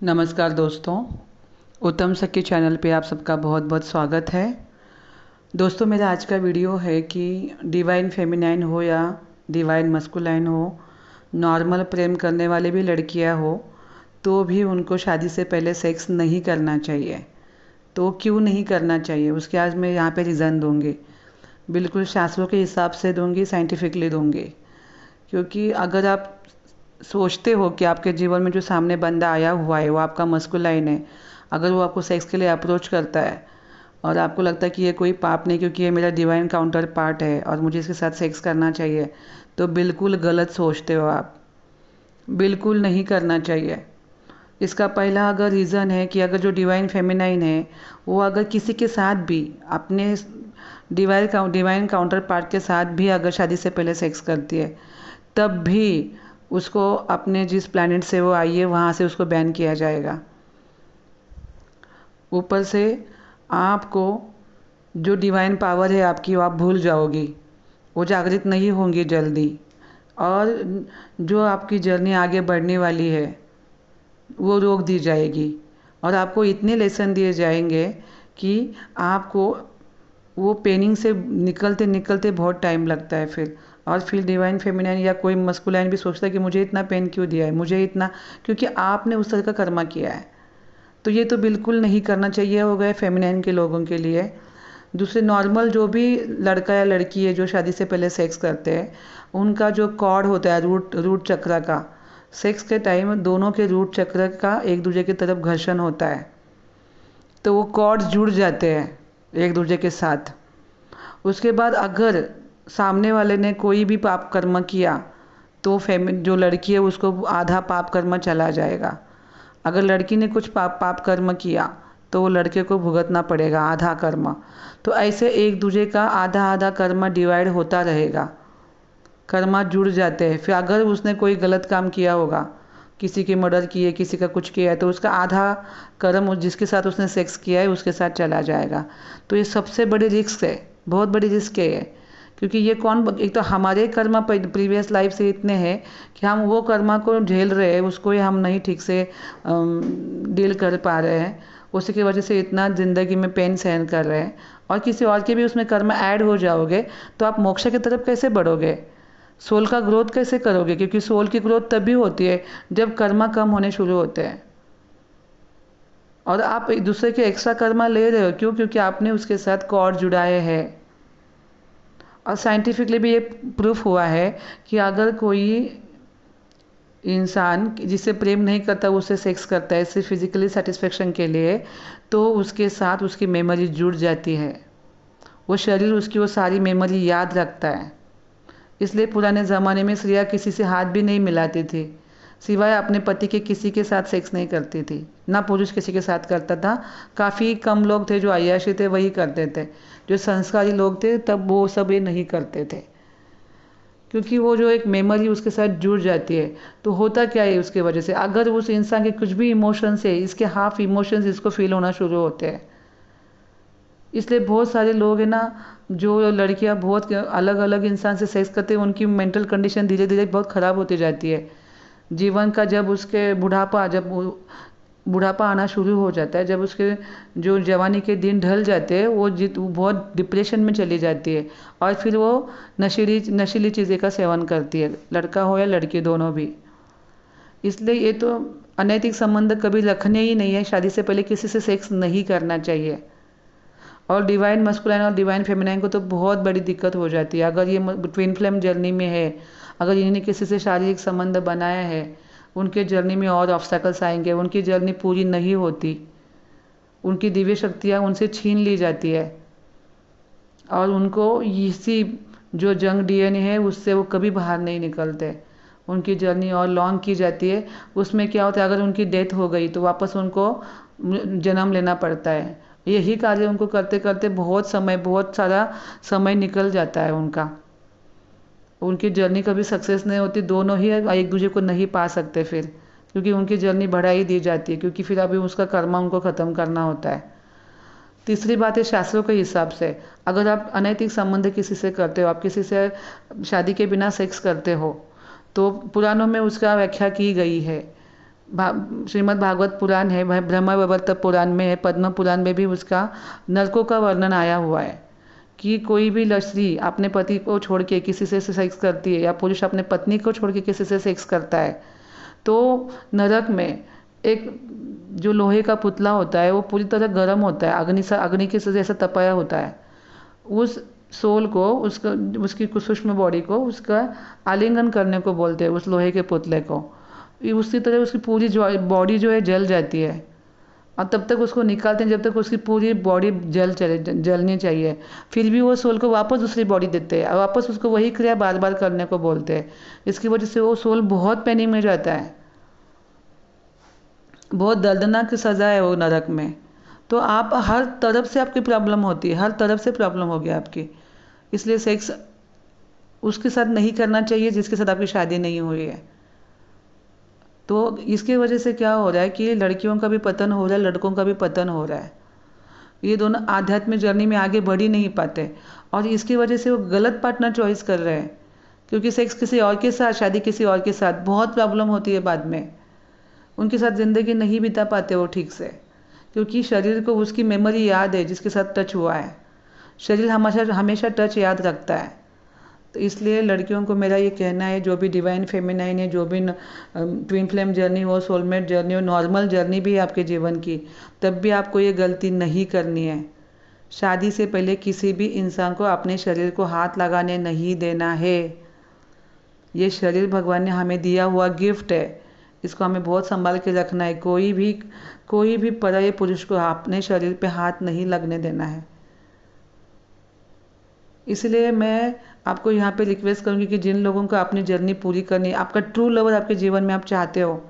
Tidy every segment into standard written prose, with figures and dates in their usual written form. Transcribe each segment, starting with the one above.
नमस्कार दोस्तों, उत्तम सखी चैनल पे आप सबका बहुत बहुत स्वागत है। दोस्तों, मेरा आज का वीडियो है कि डिवाइन फेमिनाइन हो या डिवाइन मस्कुलाइन हो, नॉर्मल प्रेम करने वाले भी लड़कियां हो तो भी उनको शादी से पहले सेक्स नहीं करना चाहिए। तो क्यों नहीं करना चाहिए उसके आज मैं यहाँ पे रीज़न दूँगी। बिल्कुल शास्त्रों के हिसाब से दूँगी, साइंटिफिकली दूँगी। क्योंकि अगर आप सोचते हो कि आपके जीवन में जो सामने बंदा आया हुआ है वो आपका मस्कुलाइन है, अगर वो आपको सेक्स के लिए अप्रोच करता है और आपको लगता है कि ये कोई पाप नहीं क्योंकि ये मेरा डिवाइन काउंटर पार्ट है और मुझे इसके साथ सेक्स करना चाहिए, तो बिल्कुल गलत सोचते हो आप। बिल्कुल नहीं करना चाहिए। इसका पहला अगर रीज़न है कि अगर जो डिवाइन फेमिनाइन है वो अगर किसी के साथ भी अपने डिवाइन काउंटर पार्ट के साथ भी अगर शादी से पहले सेक्स करती है, तब भी उसको अपने जिस प्लैनेट से वो आई है वहाँ से उसको बैन किया जाएगा। ऊपर से आपको जो डिवाइन पावर है आपकी वो आप भूल जाओगी, वो जागृत नहीं होंगी जल्दी, और जो आपकी जर्नी आगे बढ़ने वाली है वो रोक दी जाएगी और आपको इतने लेसन दिए जाएंगे कि आपको वो पेनिंग से निकलते निकलते बहुत टाइम लगता है फिर। और फिर डिवाइन फेमिनाइन या कोई मस्कुलाइन भी सोचता है कि मुझे इतना पेन क्यों दिया है, मुझे इतना, क्योंकि आपने उस तरह का कर्मा किया है। तो ये तो बिल्कुल नहीं करना चाहिए हो गए फेमिनाइन के लोगों के लिए। दूसरे नॉर्मल जो भी लड़का या लड़की है जो शादी से पहले सेक्स करते हैं, उनका जो कॉर्ड होता है रूट रूट चक्र का, सेक्स के टाइम दोनों के रूट चक्र का एक दूसरे की तरफ घर्षण होता है, तो वो कॉर्ड जुड़ जाते हैं एक दूसरे के साथ। उसके बाद अगर सामने वाले ने कोई भी पाप कर्म किया तो जो लड़की है उसको आधा पाप कर्म चला जाएगा। अगर लड़की ने कुछ पाप कर्म किया तो वो लड़के को भुगतना पड़ेगा आधा कर्म। तो ऐसे एक दूसरे का आधा आधा कर्म डिवाइड होता रहेगा, कर्मा जुड़ जाते हैं। फिर अगर उसने कोई गलत काम किया होगा, किसी के मर्डर किए, किसी का कुछ किया है, तो उसका आधा कर्म जिसके साथ उसने सेक्स किया है उसके साथ चला जाएगा। तो ये सबसे बड़ी रिस्क है, बहुत बड़ी रिस्क है ये। क्योंकि ये एक तो हमारे कर्म प्रीवियस लाइफ से इतने हैं कि हम वो कर्मा को झेल रहे हैं, उसको ही हम नहीं ठीक से डील कर पा रहे हैं, उसी की वजह से इतना ज़िंदगी में पेन सहन कर रहे हैं। और किसी और के भी उसमें कर्म ऐड हो जाओगे तो आप मोक्ष की तरफ कैसे बढ़ोगे, सोल का ग्रोथ कैसे करोगे? क्योंकि सोल की ग्रोथ तभी होती है जब कर्मा कम होने शुरू होते हैं। और आप एक दूसरे के एक्स्ट्रा कर्मा ले रहे हो क्यों? क्योंकि आपने उसके साथ कॉर्ड जुड़ाए हैं। और साइंटिफिकली भी ये प्रूफ हुआ है कि अगर कोई इंसान जिससे प्रेम नहीं करता उससे सेक्स करता है सिर्फ फिजिकली सेटिस्फेक्शन के लिए, तो उसके साथ उसकी मेमोरी जुड़ जाती है, वो शरीर उसकी वो सारी मेमोरी याद रखता है। इसलिए पुराने ज़माने में स्त्रियाँ किसी से हाथ भी नहीं मिलाती थी, सिवाय अपने पति के, किसी के साथ सेक्स नहीं करती थी, ना पुरुष किसी के साथ करता था। काफ़ी कम लोग थे जो अय्याशी थे वही करते थे, जो संस्कारी लोग थे तब वो सब ये नहीं करते थे, क्योंकि वो जो एक मेमोरी उसके साथ जुड़ जाती है। तो होता क्या है उसके वजह से, अगर उस इंसान के कुछ भी इमोशंस है, इसके हाफ इमोशंस इसको फील होना शुरू होते हैं। इसलिए बहुत सारे लोग हैं ना, जो लड़कियां बहुत अलग अलग इंसान से सेक्स करते हैं, उनकी मेंटल कंडीशन धीरे धीरे बहुत ख़राब होती जाती है। जीवन का जब उसके बुढ़ापा आना शुरू हो जाता है, जब उसके जो जवानी के दिन ढल जाते हैं, वो बहुत डिप्रेशन में चली जाती है और फिर वो नशीली चीज़ें का सेवन करती है, लड़का हो या लड़की दोनों भी। इसलिए ये तो अनैतिक संबंध कभी रखने ही नहीं है, शादी से पहले किसी से सेक्स नहीं करना चाहिए। और डिवाइन मस्कुलाइन और डिवाइन फेमिनाइन को तो बहुत बड़ी दिक्कत हो जाती है अगर ये ट्विन फ्लेम जर्नी में है। अगर इन्होंने किसी से शारीरिक संबंध बनाया है, उनके जर्नी में और ऑब्स्टैकल्स आएंगे, उनकी जर्नी पूरी नहीं होती, उनकी दिव्य शक्तियाँ उनसे छीन ली जाती है और उनको इसी जो जंग डीएनए है उससे वो कभी बाहर नहीं निकलते। उनकी जर्नी और लॉन्ग की जाती है। उसमें क्या होता है, अगर उनकी डेथ हो गई तो वापस उनको जन्म लेना पड़ता है। यही कार्य उनको करते करते बहुत सारा समय निकल जाता है उनका। उनकी जर्नी कभी सक्सेस नहीं होती, दोनों ही एक दूसरे को नहीं पा सकते फिर, क्योंकि उनकी जर्नी बढ़ा ही दी जाती है, क्योंकि फिर अभी उसका कर्मा उनको ख़त्म करना होता है। तीसरी बात है, शास्त्रों के हिसाब से अगर आप अनैतिक संबंध किसी से करते हो, आप किसी से शादी के बिना सेक्स करते हो, तो पुराणों में उसका व्याख्या की गई है। श्रीमद् भागवत पुराण है, ब्रह्मवैवर्त पुराण में है, पद्म पुराण में भी उसका नरकों का वर्णन आया हुआ है कि कोई भी स्त्री अपने पति को छोड़ के किसी से सेक्स करती है या पुरुष अपने पत्नी को छोड़ के किसी से सेक्स करता है तो नरक में एक जो लोहे का पुतला होता है वो पूरी तरह गर्म होता है, अग्नि के जैसा तपाया होता है। उस सोल को उसका उसकी सूक्ष्म बॉडी को उसका आलिंगन करने को बोलते हैं, उस लोहे के पुतले को। उसी तरह उसकी पूरी बॉडी जो है जल जाती है और तब तक उसको निकालते हैं जब तक उसकी पूरी बॉडी जलनी चाहिए। फिर भी वो सोल को वापस दूसरी बॉडी देते हैं और वापस उसको वही क्रिया बार बार करने को बोलते हैं। इसकी वजह से वो सोल बहुत पैनिक में जाता है, बहुत दर्दनाक सज़ा है वो नरक में। तो आप हर तरफ से आपकी प्रॉब्लम होती है, हर तरफ से प्रॉब्लम होगी आपकी। इसलिए सेक्स उसके साथ नहीं करना चाहिए जिसके साथ आपकी शादी नहीं हुई है। तो इसकी वजह से क्या हो रहा है कि लड़कियों का भी पतन हो रहा है, लड़कों का भी पतन हो रहा है। ये दोनों आध्यात्मिक जर्नी में आगे बढ़ ही नहीं पाते और इसकी वजह से वो गलत पार्टनर चॉइस कर रहे हैं, क्योंकि सेक्स किसी और के साथ, शादी किसी और के साथ, बहुत प्रॉब्लम होती है बाद में। उनके साथ ज़िंदगी नहीं बिता पाते वो ठीक से, क्योंकि शरीर को उसकी मेमोरी याद है जिसके साथ टच हुआ है। शरीर हमेशा टच याद रखता है। तो इसलिए लड़कियों को मेरा ये कहना है, जो भी डिवाइन फेमिनाइन है, जो भी ट्विन फ्लेम जर्नी हो, सोलमेट जर्नी हो, नॉर्मल जर्नी भी है आपके जीवन की, तब भी आपको ये गलती नहीं करनी है। शादी से पहले किसी भी इंसान को अपने शरीर को हाथ लगाने नहीं देना है। ये शरीर भगवान ने हमें दिया हुआ गिफ्ट है, इसको हमें बहुत संभाल के रखना है। कोई भी पराये पुरुष को अपने शरीर पे हाथ नहीं लगने देना है। इसलिए मैं आपको यहाँ पे रिक्वेस्ट करूँगी कि जिन लोगों को अपनी जर्नी पूरी करनी, आपका ट्रू लवर आपके जीवन में आप चाहते हो,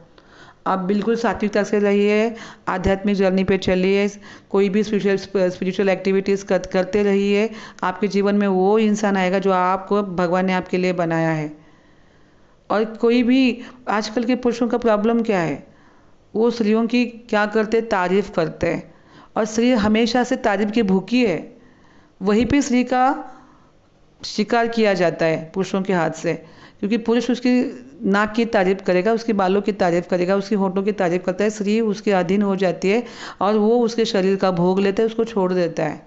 आप बिल्कुल सात्विकता से रहिए, आध्यात्मिक जर्नी पे चलिए, कोई भी स्पिरिचुअल एक्टिविटीज़ करते रहिए। आपके जीवन में वो इंसान आएगा जो आपको भगवान ने आपके लिए बनाया है। और कोई भी, आजकल के पुरुषों का प्रॉब्लम क्या है, वो स्त्रियों की क्या करते, तारीफ़ करते हैं, और स्त्री हमेशा से तारीफ़ की भूखी है। वहीं पे स्त्री का शिकार किया जाता है पुरुषों के हाथ से, क्योंकि पुरुष उसकी नाक की तारीफ़ करेगा, उसके बालों की तारीफ़ करेगा, उसकी होठों की तारीफ़ करता है, स्त्री उसके अधीन हो जाती है और वो उसके शरीर का भोग लेता है, उसको छोड़ देता है।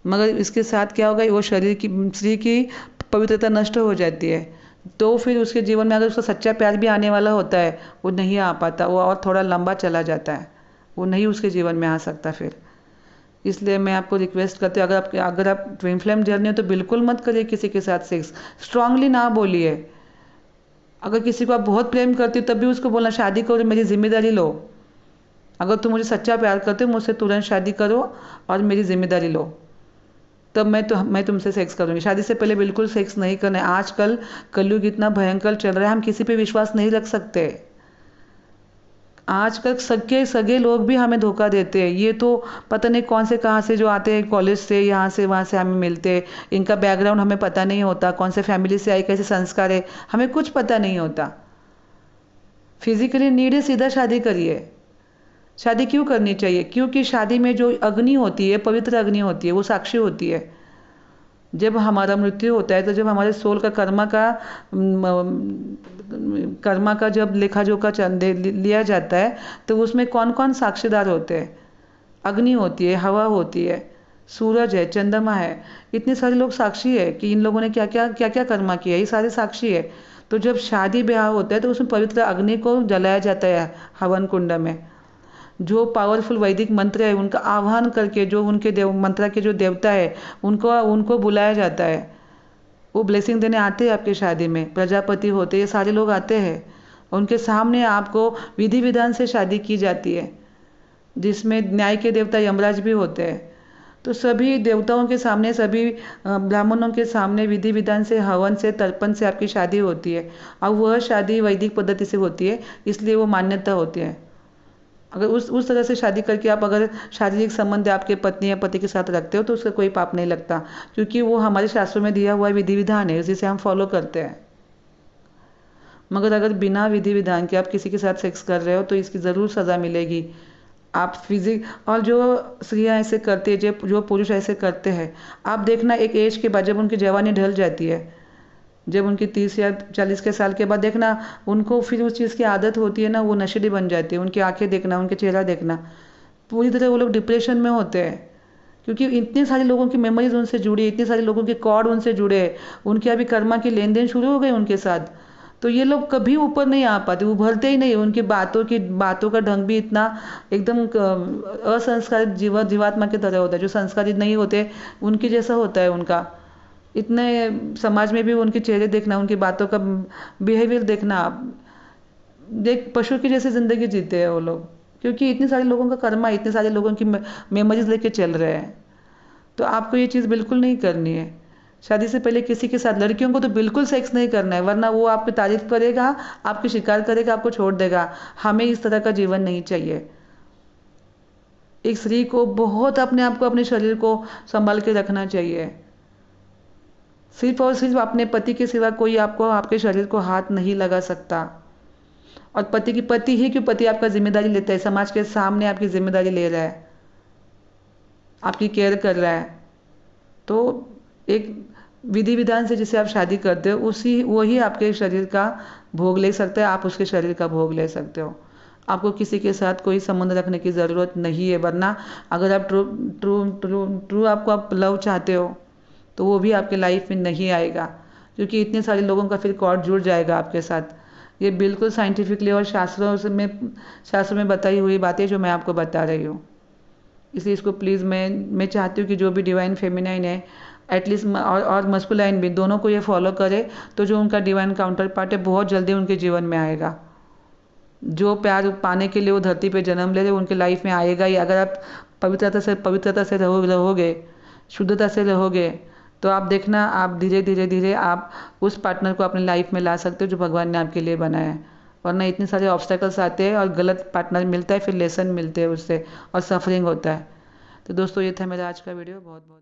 मगर इसके साथ क्या होगा, वो स्त्री की पवित्रता नष्ट हो जाती है। तो फिर उसके जीवन में अगर उसका सच्चा प्यार भी आने वाला होता है, वो नहीं आ पाता, वो और थोड़ा लंबा चला जाता है, वो नहीं उसके जीवन में आ सकता फिर। इसलिए मैं आपको रिक्वेस्ट करती हूँ, अगर आप ट्विन फ्लेम जर्नी हो तो बिल्कुल मत करिए किसी के साथ सेक्स। स्ट्रांगली ना बोलिए। अगर किसी को आप बहुत प्रेम करती हो तब भी उसको बोलना, शादी करो, मेरी जिम्मेदारी लो। अगर तुम मुझे सच्चा प्यार करते हो, मुझसे तुरंत शादी करो और मेरी जिम्मेदारी लो, तब मैं तुमसे सेक्स करूँगी। शादी से पहले बिल्कुल सेक्स नहीं करना है। आजकल कलयुग इतना भयंकर चल रहा है, हम किसी पे विश्वास नहीं रख सकते। आजकल सगे लोग भी हमें धोखा देते हैं। ये तो पता नहीं कौन से कहाँ से जो आते हैं, कॉलेज से, यहाँ से वहाँ से हमें मिलते हैं। इनका बैकग्राउंड हमें पता नहीं होता, कौन से फैमिली से आई, कैसे संस्कार है, हमें कुछ पता नहीं होता। फिजिकली नीड है, सीधा शादी करिए। शादी क्यों करनी चाहिए? क्योंकि शादी में जो अग्नि होती है, पवित्र अग्नि होती है, वो साक्षी होती है। जब हमारा मृत्यु होता है तो जब हमारे सोल का कर्मा का जब लेखा जोखा लिया जाता है तो उसमें कौन कौन साक्षीदार होते हैं? अग्नि होती है, हवा होती है, सूरज है, चंद्रमा है। इतने सारे लोग साक्षी है कि इन लोगों ने क्या क्या कर्मा किया, ये सारे साक्षी है। तो जब शादी ब्याह होता है तो उसमें पवित्र अग्नि को जलाया जाता है हवन कुंड में। जो पावरफुल वैदिक मंत्र है उनका आह्वान करके, जो उनके मंत्र के जो देवता है उनको बुलाया जाता है। वो ब्लेसिंग देने आते हैं आपकी शादी में, प्रजापति होते, ये सारे लोग आते हैं। उनके सामने आपको विधि विधान से शादी की जाती है, जिसमें न्याय के देवता यमराज भी होते हैं। तो सभी देवताओं के सामने, सभी ब्राह्मणों के सामने विधि विधान से, हवन से, तर्पण से आपकी शादी होती है। और वह शादी वैदिक पद्धति से होती है, इसलिए वो मान्यता होती है। अगर उस तरह से शादी करके आप अगर शारीरिक संबंध आपके पत्नी या पति के साथ रखते हो तो उसका कोई पाप नहीं लगता, क्योंकि वो हमारे शास्त्रों में दिया हुआ विधि विधान है, जिसे हम फॉलो करते हैं। मगर अगर बिना विधि विधान के आप किसी के साथ सेक्स कर रहे हो तो इसकी ज़रूर सज़ा मिलेगी। आप और जो स्त्रियाँ ऐसे करती है, जो पुरुष ऐसे करते हैं, आप देखना एक एज के बाद जब उनकी जवानी ढल जाती है, जब उनकी 30 या 40 के साल के बाद देखना उनको फिर उस चीज़ की आदत होती है ना, वो नशेड़ी बन जाती है। उनकी आंखें देखना, उनके चेहरा देखना, पूरी तरह वो लोग डिप्रेशन में होते हैं, क्योंकि इतने सारे लोगों की मेमोरीज उनसे जुड़ी है, इतने सारे लोगों के कॉर्ड उनसे जुड़े हैं, उनके अभी कर्मा की लेन देन शुरू हो गए उनके साथ। तो ये लोग कभी ऊपर नहीं आ पाते, उभरते ही नहीं। उनकी बातों का ढंग भी इतना एकदम असंस्कारित जीवात्मा की तरह होता है। जो संस्कारित नहीं होते उनके जैसा होता है उनका। इतने समाज में भी उनके चेहरे देखना, उनकी बातों का बिहेवियर देखना, आप देख पशु की जैसे ज़िंदगी जीते हैं वो लोग, क्योंकि इतने सारे लोगों का कर्मा, इतने सारे लोगों की मेमोरीज लेके चल रहे हैं। तो आपको ये चीज़ बिल्कुल नहीं करनी है। शादी से पहले किसी के साथ, लड़कियों को तो बिल्कुल सेक्स नहीं करना है, वरना वो आपकी तारीफ करेगा, आपकी शिकार करेगा, आपको छोड़ देगा। हमें इस तरह का जीवन नहीं चाहिए। एक स्त्री को बहुत अपने आप को, अपने शरीर को संभाल के रखना चाहिए। सिर्फ और सिर्फ अपने पति के सिवा कोई आपको, आपके शरीर को हाथ नहीं लगा सकता। और पति ही क्यों, पति आपका जिम्मेदारी लेता है, समाज के सामने आपकी जिम्मेदारी ले रहा है, आपकी केयर कर रहा है। तो एक विधि विधान से जिसे आप शादी करते हो, उसी वही आपके शरीर का भोग ले सकता है, आप उसके शरीर का भोग ले सकते हो। आपको किसी के साथ कोई संबंध रखने की ज़रूरत नहीं है। वरना अगर आप ट्रू ट्रू ट्रू ट्रू आपको आप लव चाहते हो तो वो भी आपके लाइफ में नहीं आएगा, क्योंकि इतने सारे लोगों का फिर कॉर्ड जुड़ जाएगा आपके साथ। ये बिल्कुल साइंटिफिकली और शास्त्रों में बताई हुई बातें जो मैं आपको बता रही हूँ। इसलिए इसको प्लीज़ मैं चाहती हूँ कि जो भी डिवाइन फेमिनाइन है, एटलीस्ट और मस्कुलाइन भी, दोनों को ये फॉलो करे, तो जो उनका डिवाइन काउंटर पार्ट है बहुत जल्दी उनके जीवन में आएगा। जो प्यार पाने के लिए वो धरती पे जन्म ले रहे, उनके लाइफ में आएगा ही। अगर आप पवित्रता से रहोगे, शुद्धता से रहोगे, तो आप देखना, आप धीरे धीरे धीरे आप उस पार्टनर को अपनी लाइफ में ला सकते हो जो भगवान ने आपके लिए बनाया है। वरना इतने सारे ऑब्स्टेकल्स आते हैं और गलत पार्टनर मिलता है, फिर लेसन मिलते हैं उससे और सफरिंग होता है। तो दोस्तों, ये था मेरा आज का वीडियो। बहुत बहुत